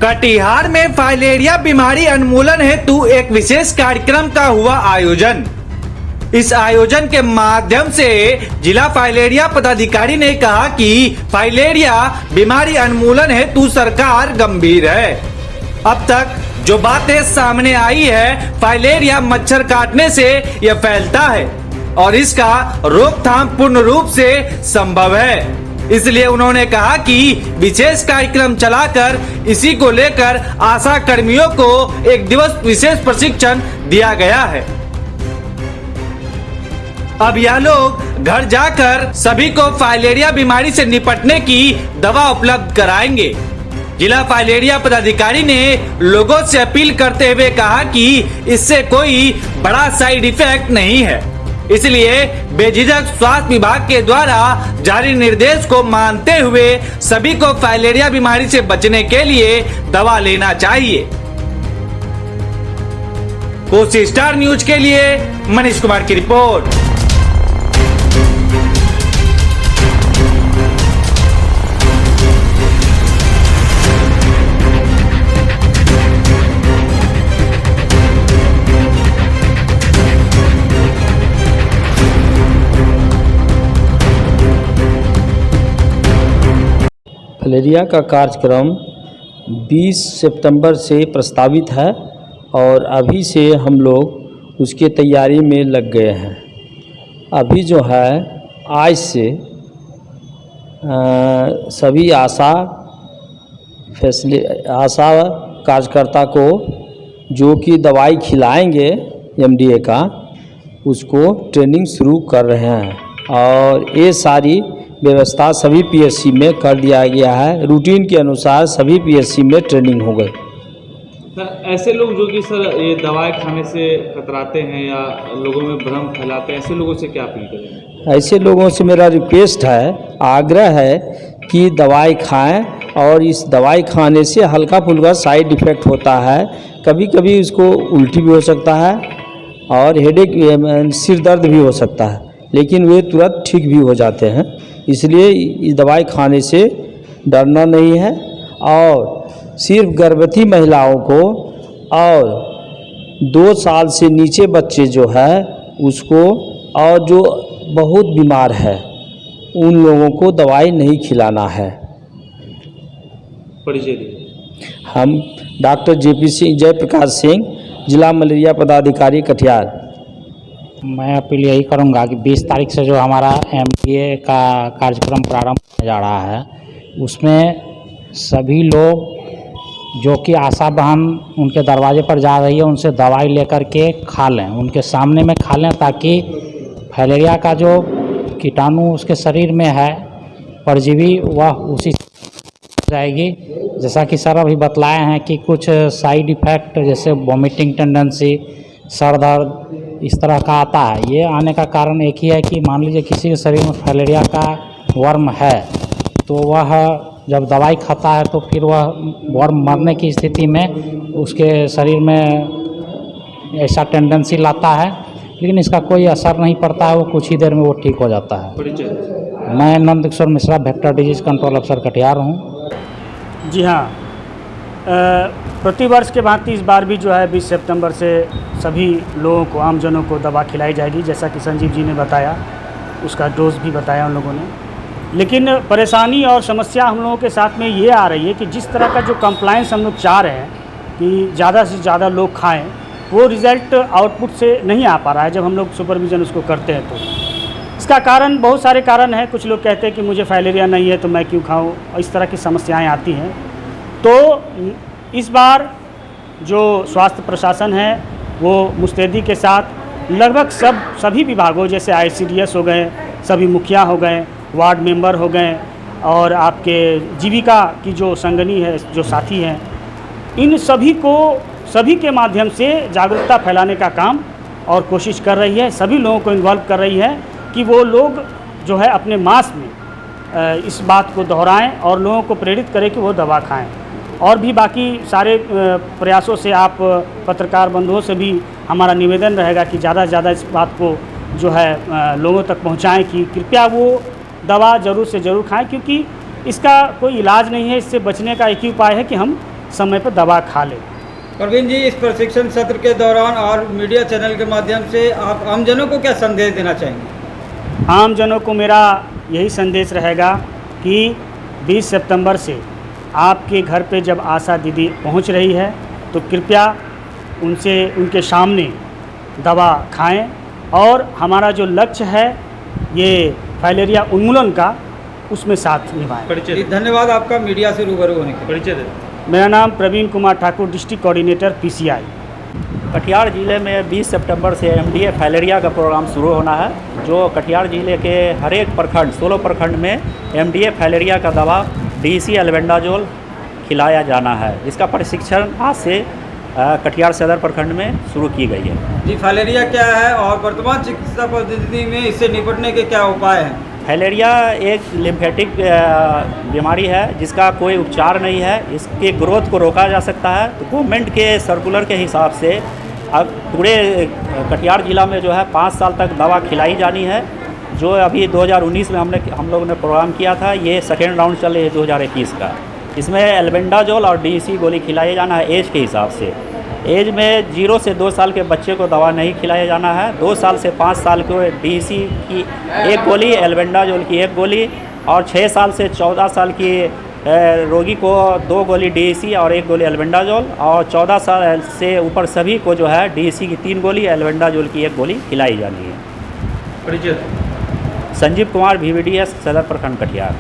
कटिहार में फाइलेरिया बीमारी उन्मूलन हेतु एक विशेष कार्यक्रम का हुआ आयोजन। इस आयोजन के माध्यम से जिला फाइलेरिया पदाधिकारी ने कहा कि फाइलेरिया बीमारी उन्मूलन हेतु सरकार गंभीर है। अब तक जो बातें सामने आई है, फाइलेरिया मच्छर काटने से यह फैलता है और इसका रोकथाम पूर्ण रूप से संभव है। इसलिए उन्होंने कहा कि विशेष कार्यक्रम चलाकर इसी को लेकर आशा कर्मियों को एक दिवस विशेष प्रशिक्षण दिया गया है। अब यह लोग घर जाकर सभी को फाइलेरिया बीमारी से निपटने की दवा उपलब्ध कराएंगे। जिला फाइलेरिया पदाधिकारी ने लोगों से अपील करते हुए कहा कि इससे कोई बड़ा साइड इफेक्ट नहीं है, इसलिए बेझिझक स्वास्थ्य विभाग के द्वारा जारी निर्देश को मानते हुए सभी को फाइलेरिया बीमारी से बचने के लिए दवा लेना चाहिए। कोसी स्टार न्यूज के लिए मनीष कुमार की रिपोर्ट। फाइलेरिया का कार्यक्रम 20 सितंबर से प्रस्तावित है और अभी से हम लोग उसके तैयारी में लग गए हैं। अभी जो है आज से सभी आशा कार्यकर्ता को जो कि दवाई खिलाएंगे एमडीए का, उसको ट्रेनिंग शुरू कर रहे हैं और ये सारी व्यवस्था सभी पीएससी में कर दिया गया है। रूटीन के अनुसार सभी पीएससी में ट्रेनिंग हो गई। सर, ऐसे लोग जो कि सर ये दवाई खाने से कतराते हैं या लोगों में भ्रम फैलाते हैं, ऐसे लोगों से क्या अपील करेंगे? ऐसे लोगों से मेरा रिक्वेस्ट है, आग्रह है कि दवाई खाएं और इस दवाई खाने से हल्का फुल्का साइड इफ़ेक्ट होता है। कभी कभी उसको उल्टी भी हो सकता है और हेडेक सिर दर्द भी हो सकता है, लेकिन वे तुरंत ठीक भी हो जाते हैं। इसलिए इस दवाई खाने से डरना नहीं है और सिर्फ गर्भवती महिलाओं को और 2 साल से नीचे बच्चे जो है उसको और जो बहुत बीमार है उन लोगों को दवाई नहीं खिलाना है। परिचय दीजिए। हम डॉक्टर जयप्रकाश सिंह, जिला मलेरिया पदाधिकारी कटिहार। मैं अपील यही करूंगा कि 20 तारीख से जो हमारा एमडीए का कार्यक्रम प्रारंभ होने जा रहा है, उसमें सभी लोग जो कि आशा बहन उनके दरवाजे पर जा रही है उनसे दवाई लेकर के खा लें, उनके सामने में खा लें, ताकि फाइलेरिया का जो कीटाणु उसके शरीर में है परजीवी, वह उसी जाएगी। जैसा कि सर अभी बतलाए हैं कि कुछ साइड इफ़ेक्ट जैसे वॉमिटिंग टेंडेंसी, सर दर्द इस तरह का आता है। ये आने का कारण एक ही है कि मान लीजिए किसी के शरीर में फाइलेरिया का वर्म है, तो वह जब दवाई खाता है तो फिर वह वर्म मरने की स्थिति में उसके शरीर में ऐसा टेंडेंसी लाता है, लेकिन इसका कोई असर नहीं पड़ता है, वो कुछ ही देर में वो ठीक हो जाता है। मैं Nand Kishore Mishra, vector disease control अफसर कटिहार हूँ। जी हाँ, प्रतिवर्ष के भांति इस बार भी जो है 20 सितंबर से सभी लोगों को, आमजनों को दवा खिलाई जाएगी। जैसा कि संजीव जी ने बताया, उसका डोज भी बताया उन लोगों ने। लेकिन परेशानी और समस्या हम लोगों के साथ में ये आ रही है कि जिस तरह का जो कंप्लायंस हम लोग चाह रहे हैं कि ज़्यादा से ज़्यादा लोग खाएं, वो रिज़ल्ट आउटपुट से नहीं आ पा रहा है जब हम लोग सुपरविज़न उसको करते हैं। तो इसका कारण बहुत सारे कारण हैं। कुछ लोग कहते हैं कि मुझे फाइलेरिया नहीं है तो मैं क्यों खाऊँ, इस तरह की समस्याएँ आती हैं। तो इस बार जो स्वास्थ्य प्रशासन है वो मुस्तैदी के साथ लगभग सभी विभागों, जैसे आईसीडीएस हो गए, सभी मुखिया हो गए, वार्ड मेंबर हो गए और आपके जीविका की जो संगनी है, जो साथी हैं, इन सभी के माध्यम से जागरूकता फैलाने का काम और कोशिश कर रही है। सभी लोगों को इन्वॉल्व कर रही है कि वो लोग जो है अपने मास में इस बात को दोहराएं और लोगों को प्रेरित करें कि वो दवा खाएं। और भी बाकी सारे प्रयासों से आप पत्रकार बंधुओं से भी हमारा निवेदन रहेगा कि ज़्यादा से ज़्यादा इस बात को जो है लोगों तक पहुंचाएं कि कृपया वो दवा ज़रूर से ज़रूर खाएं, क्योंकि इसका कोई इलाज नहीं है। इससे बचने का एक ही उपाय है कि हम समय पर दवा खा ले। प्रवीण जी, इस प्रशिक्षण सत्र के दौरान और मीडिया चैनल के माध्यम से आप आमजनों को क्या संदेश देना चाहेंगे? आम जनों को मेरा यही संदेश रहेगा कि 20 सितंबर से आपके घर पे जब आशा दीदी पहुंच रही है तो कृपया उनके सामने दवा खाएं और हमारा जो लक्ष्य है ये फाइलेरिया उन्मूलन का, उसमें साथ निभाएं। परिचय जी, दें। धन्यवाद आपका मीडिया से रूबरू होने के लिए। परिचय दें। मेरा नाम Praveen Kumar Thakur, district coordinator PCI। Katihar ज़िले में 20 सितंबर से MDA फाइलेरिया का प्रोग्राम शुरू होना है, जो कटिहार ज़िले के हर एक प्रखंड 16 प्रखंड में MDA फाइलेरिया का दवा DEC एल्बेंडाजोल खिलाया जाना है। इसका प्रशिक्षण आज से कटिहार सदर प्रखंड में शुरू की गई है। जी, फाइलेरिया क्या है और वर्तमान चिकित्सा पद्धति में इससे निपटने के क्या उपाय हैं? फाइलेरिया एक लिम्फेटिक बीमारी है जिसका कोई उपचार नहीं है। इसके ग्रोथ को रोका जा सकता है। तो गवर्नमेंट के सर्कुलर के हिसाब से अब पूरे कटिहार ज़िला में जो है 5 साल तक दवा खिलाई जानी है, जो अभी 2019 में हम लोगों ने प्रोग्राम किया था। ये सेकेंड राउंड चल रही है 2021 का। इसमें एल्बेंडाजोल और DEC गोली खिलाया जाना है एज के हिसाब से। एज में 0 से 2 साल के बच्चे को दवा नहीं खिलाया जाना है। 2 साल से 5 साल को DEC की 1 गोली, एल्बेंडाजोल की 1 गोली, और 6 साल से 14 साल की रोगी को 2 गोली DEC और 1 गोली एल्बेंडाजोल, और 14 साल से ऊपर सभी को जो है DEC की 3 गोली, एल्बेंडाजोल की 1 गोली खिलाई जानी है। परिचय दें। संजीव कुमार, VVDS सदर प्रखंड कटिहार।